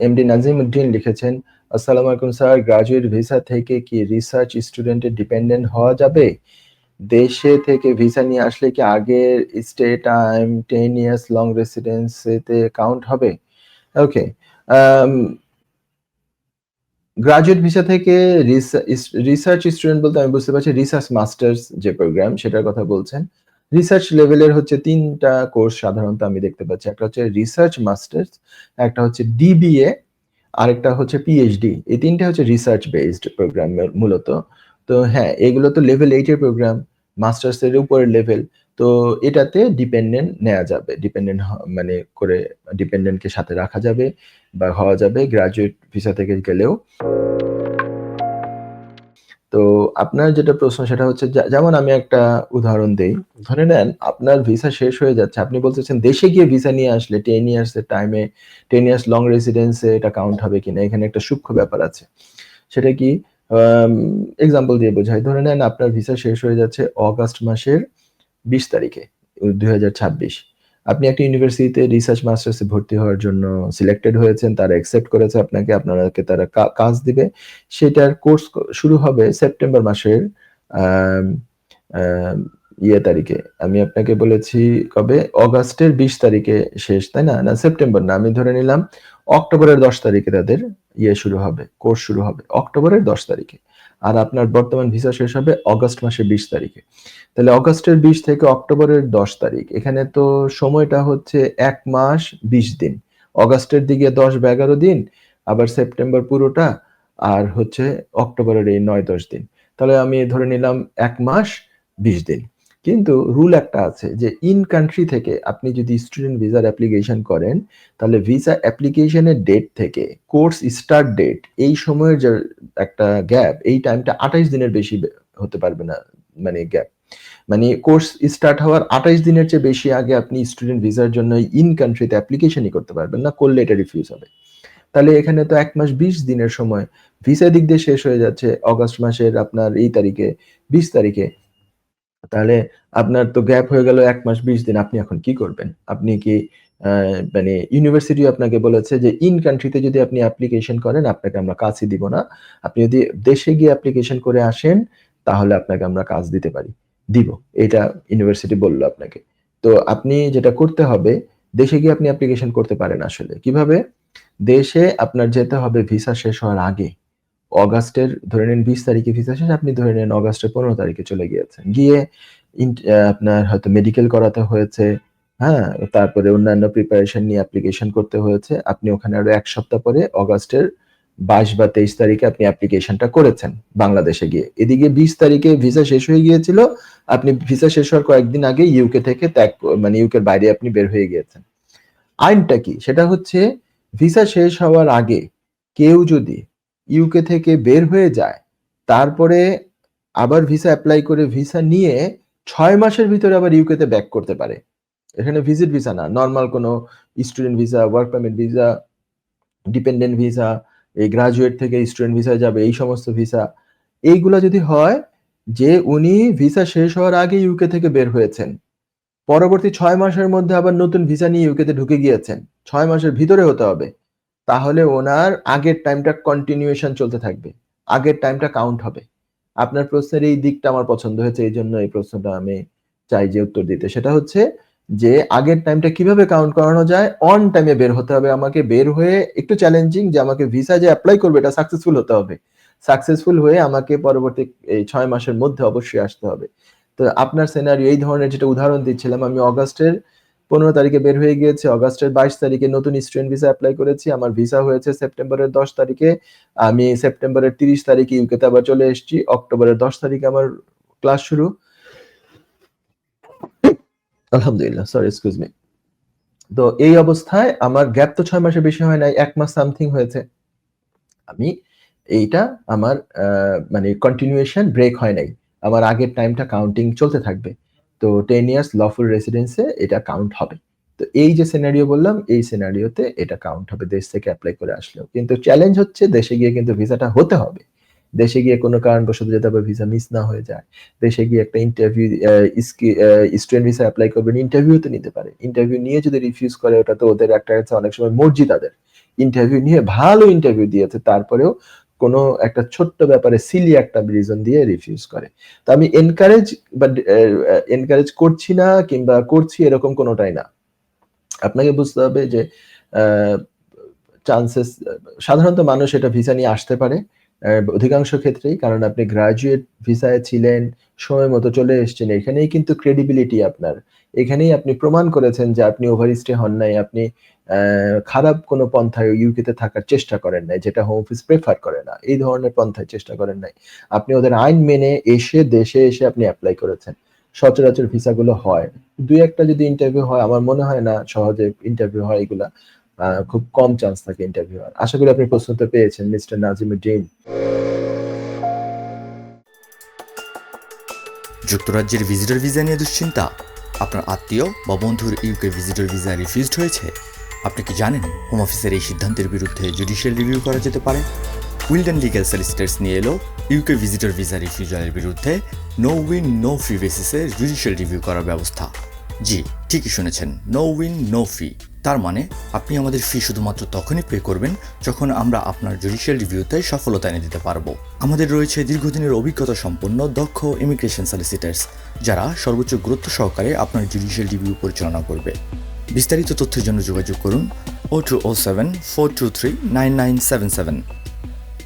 MD Nazimuddin লিখেছেন, আসসালামু আলাইকুম স্যার, গ্রাজুয়েট ভিসা থেকে কি রিসার্চ স্টুডেন্টের ডিপেন্ডেন্ট হওয়া যাবে? দেশে থেকে ভিসা নিয়ে আসলে কি আগের স্টে টাইম 10 ইয়ার্স লং রেসিডেন্সিতে কাউন্ট হবে? ওকে, গ্রাজুয়েট ভিসা থেকে রিসার্চ স্টুডেন্ট বলতে আমি বুঝতে পারছি রিসার্চ মাস্টার্স যে প্রোগ্রাম সেটার কথা বলছেন। রিসার্চ লেভেলের হচ্ছে ৩টা কোর্স সাধারণত আমি দেখতে পাচ্ছি। একটা হচ্ছে রিসার্চ মাস্টার্স, একটা হচ্ছে ডিবিএ, আরেকটা হচ্ছে পিএইচডি। এই ৩টা হচ্ছে রিসার্চ বেসড প্রোগ্রাম মূলত। তো হ্যাঁ, এগুলো তো লেভেল 8 এর প্রোগ্রাম, মাস্টার্স এর উপরের লেভেল। তো এটাতে ডিপেন্ডেন্ট নেওয়া যাবে। ডিপেন্ডেন্ট মানে করে ডিপেন্ডেন্টকে সাথে রাখা যাবে বা হওয়া যাবে গ্রাজুয়েট ভিসা থেকে গেলেও। তো আপনার যেটা প্রশ্ন সেটা হচ্ছে যেমন আমি একটা উদাহরণ দেই। ধরে নেন আপনার ভিসা শেষ হয়ে যাচ্ছে। আপনি বলতেছেন দেশে গিয়ে ভিসা নিয়ে আসলে 10 ইয়ার্স এর টাইমে 10 ইয়ার্স লং রেসিডেন্স এ এটা কাউন্ট হবে কিনা? এখানে একটা সূক্ষ্ম ব্যাপার আছে। সেটা কি? আম এক্সাম্পল দিয়ে বোঝাই। ধরে নেন আপনার ভিসা শেষ হয়ে যাচ্ছে অগাস্ট মাসের ২০ তারিখে ২০২৬। আপনি একটা ইউনিভার্সিটিতে রিসার্চ মাস্টার্সে ভর্তি হওয়ার জন্য সিলেক্টেড হয়েছেন, তারা অ্যাকসেপ্ট করেছে আপনাকে, আপনাকে তারা কাজ দিবে। সেটার কোর্স শুরু হবে সেপ্টেম্বর মাসের আম আম তারিখে। আমি আপনাকে বলেছি কবে? অগাস্টের ২০ তারিখে শেষ, তাই না? না সেপ্টেম্বর না, আমি ধরে নিলাম অক্টোবরের ১০ তারিখে তাদের শুরু হবে, কোর্স শুরু হবে অক্টোবরের ১০ তারিখে। আর আপনার বর্তমান ভিসা শেষ হবে অগাস্ট মাসের ২০ তারিখে। তাহলে অগাস্টের ২০ থেকে অক্টোবরের ১০ তারিখ। এখানে তো সময়টা হচ্ছে ১ মাস ২০ দিন। অগাস্টের দিকে ১০ বা ১১ দিন, আবার সেপ্টেম্বর পুরোটা, আর হচ্ছে অক্টোবরের এই ৯-১০ দিন। তাহলে আমি ধরে নিলাম ১ মাস ২০ দিন। কিন্তু রুল একটা আছে যে ইন কান্ট্রি থেকে আপনি যদি স্টুডেন্ট ভিসার অ্যাপ্লিকেশন করেন, তাহলে ভিসা অ্যাপ্লিকেশনের ডেট থেকে কোর্স স্টার্ট ডেট এই সময়ের যে একটা গ্যাপ, এই টাইমটা ২৮ দিনের বেশি হতে পারবে না, মানে গ্যাপ। মানে কোর্স স্টার্ট হওয়ার ২৮ দিনের চেয়ে বেশি আগে আপনি স্টুডেন্ট ভিসার জন্য ইন কান্ট্রিতে অ্যাপ্লিকেশনই করতে পারবেন না, করলে এটা রিফিউজ হবে। তাহলে এখানে তো ১ মাস ২০ দিনের সময় ভিসা দিক দিয়ে শেষ হয়ে যাচ্ছে অগাস্ট মাসের আপনার এই তারিখে, ২০ তারিখে। তাহলে আপনার তো গ্যাপ হয়ে গেল ১ মাস ২০ দিন। আপনি এখন কি করবেন? আপনি কি মানে ইউনিভার্সিটি আপনাকে বলেছে যে ইন কান্ট্রিতে যদি আপনি অ্যাপ্লিকেশন করেন আপনাকে আমরা কাজই দিব না। আপনি যদি দেশে গিয়ে অ্যাপ্লিকেশন করে আসেন তাহলে আপনাকে আমরা কাজ দিতে পারি। দিব। এটা ইউনিভার্সিটি বলল আপনাকে। তো আপনি যেটা করতে হবে, দেশে গিয়ে আপনি অ্যাপ্লিকেশন করতে পারেন আসলে। কিভাবে? দেশে আপনার যেতে হবে ভিসা শেষ হওয়ার আগে। অগাস্টের ধরে নিন ২০ তারিখে ভিসা শেষ, আপনি ধরে নিন অগাস্টের ১৫ তারিখে চলে গিয়েছেন। গিয়ে আপনার হয়তো মেডিকেল করাতে হয়েছে, হ্যাঁ? তারপরে অন্যান্য প্রিপারেশন নিয়ে অ্যাপ্লিকেশন করতে হয়েছে। আপনি ওখানে আরো ১ সপ্তাহ পরে অগাস্টের ২২ বা ২৩ তারিখে আপনি অ্যাপ্লিকেশনটা করেছেন বাংলাদেশে গিয়ে। এদিকে ২০ তারিখে ভিসা শেষ হয়ে গিয়েছিল। আপনি ভিসা শেষ হওয়ার কয়েকদিন আগে ইউকে থেকে মানে ইউকের বাইরে আপনি বের হয়ে গিয়েছেন। আইনটা কি? সেটা হচ্ছে ভিসা শেষ হওয়ার আগে কেউ যদি ইউকে থেকে বের হয়ে যায়, তারপরে আবার ভিসা এপ্লাই করে ভিসা নিয়ে ৬ মাসের ভিতরে আবার ইউকে তে ব্যাক করতে পারে। এখানে ভিজিট ভিসা না, নরমাল কোনো student visa, work permit visa, dependent visa, এই গ্রাজুয়েট থেকে স্টুডেন্ট ভিসায় যাবে এই সমস্ত ভিসা। এইগুলা যদি হয় যে উনি ভিসা শেষ হওয়ার আগে ইউকে থেকে বের হয়েছেন। পরবর্তী ৬ মাসের মধ্যে আবার নতুন ভিসা নিয়ে ইউকেতে ঢুকে গিয়েছেন। ৬ মাসের ভিতরে হতে হবে। তাহলে ওনার আগের টাইমটা কন্টিনিউয়েশন চলতে থাকবে। আগের টাইমটা কাউন্ট হবে। আপনার প্রশ্নের এই দিকটা আমার পছন্দ হয়েছে। এইজন্য এই প্রশ্নটা আমি চাই যে উত্তর দিতে। সেটা হচ্ছে যে আগের টাইমটা কিভাবে কাউন্ট করানো যায়? অন টাইমে বের হতে হবে আমাকে। বের হয়ে একটু চ্যালেঞ্জিং যে আমাকে ভিসা যে এপ্লাই করবে এটা সাকসেসফুল হতে হবে। সাকসেসফুল হয়ে আমাকে পরবর্তী এই ৬ মাসের মধ্যে অবশ্যই আসতে হবে। তো আপনার সিনারিও এই ধরনের যেটা উদাহরণ দিচ্ছিলাম, আমি অগাস্টের ১৫ তারিখে বের হয়ে গিয়েছি, অগাস্টের ২২ তারিখে নতুন স্টুডেন্ট ভিসা এপ্লাই করেছি, আমার ভিসা হয়েছে সেপ্টেম্বরের ১০ তারিখে, আমি সেপ্টেম্বরের ৩০ তারিখে ইউকেতে আবার চলে এসেছি, অক্টোবরের ১০ তারিখে আমার ক্লাস শুরু। আলহামদুলিল্লাহ, সরি, এক্সকিউজ মি। তো এই অবস্থায় আমার গ্যাপ তো ৬ মাসের বেশি হয় নাই, ১ মাস সামথিং হয়েছে। আমি এইটা আমার মানে কন্টিনিউয়েশন ব্রেক হয় নাই। আমার আগের টাইমটা কাউন্টিং চলতে থাকবে। তো 10 ইয়ার্স লফুল রেসিডেন্সে এটা কাউন্ট হবে। তো এই যে সিনারিও বললাম, এই সিনারিওতে এটা কাউন্ট হবে দেশ থেকে এপ্লাই করে আসলেও। কিন্তু চ্যালেঞ্জ হচ্ছে দেশে গিয়ে কিন্তু ভিসাটা হতে হবে। দেশে গিয়ে কোনো কারণবশত যাতে আবার ভিসা মিস না হয়ে যায়। দেশে গিয়ে একটা ইন্টারভিউ স্টুডেন্ট ভিসা এপ্লাই করবেন, ইন্টারভিউ তো নিতে পারে। ইন্টারভিউ নিয়ে যদি রিফিউজ করে ওটা তো ওদের একটা অনেক সময় মর্জি তাদের। ইন্টারভিউ নিয়ে ভালো ইন্টারভিউ দিয়েছে, তারপরেও কোনো একটা ছোট্ট ব্যাপারে সিলি একটা রিজন দিয়ে রিফিউজ করে। তো আমি এনকারেজ করছি না কিংবা করছি এরকম কোনটাই না। আপনাকে বুঝতে হবে যে আ চান্সেস সাধারণত মানুষ এটা ভিসা নিয়ে আসতে পারে। অধিকাংশ ক্ষেত্রেই কারণ আপনি গ্র্যাজুয়েট ভিসায় ছিলেন, সময় মতো চলে এসেছেন। এখানেই কিন্তু ক্রেডিবিলিটি আপনার। এখানেই আপনি প্রমাণ করেছেন যে আপনি ওভারস্টে হন নাই। আপনি খারাপ কোনো পন্থায় ইউকেতে থাকার চেষ্টা করেন নাই, যেটা হোম অফিস প্রেফার করে না। এই ধরনের পন্থায় চেষ্টা করেন নাই। আপনি ওদের আইন মেনে দেশে এসে আপনি এপ্লাই করেছেন। সচরাচর ভিসাগুলো হয়। ২-১ টা যদি ইন্টারভিউ হয়, আমার মনে হয় না সহজে ইন্টারভিউ হয় এগুলা। খুব কম চান্স থাকে ইন্টারভিউ হওয়ার। আশা করি আপনি প্রশ্নটা পেয়েছেন মিস্টার নাজিমুদ্দিন। যুক্তরাজ্যের ভিজিটর ভিসা নিয়ে দুশ্চিন্তা? আপনার আত্মীয় বা বন্ধুর ইউকে ভিজিটর ভিসা রিফিউজড হয়েছে? আপনি কি জানেন হোম অফিসের এই সিদ্ধান্তের বিরুদ্ধে জুডিশিয়াল রিভিউ করা যেতে পারে? উইলডেন লিগ্যাল সলিসিটার্স নিয়ে এলো ইউকে ভিজিটর ভিসা রিফিউজালের বিরুদ্ধে নো উইন নো ফি বেসিসে জুডিশিয়াল রিভিউ করার ব্যবস্থা। জি, ঠিকই শুনেছেন, নো উইন নো ফি। তার মানে আপনি আমাদের ফি শুধুমাত্র তখনই পে করবেন যখন আমরা আপনার জুডিশিয়াল রিভিউতে সফলতা এনে দিতে পারবো। আমাদের রয়েছে দীর্ঘদিনের অভিজ্ঞতা সম্পন্ন দক্ষ ইমিগ্রেশন সলিসিটার্স, যারা সর্বোচ্চ গুরুত্ব সহকারে আপনার জুডিশিয়াল রিভিউ পরিচালনা করবে। বিস্তারিত তথ্যের জন্য যোগাযোগ করুন 0207 423 9977।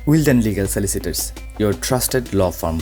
Wilden legal solicitors, your trusted law firm.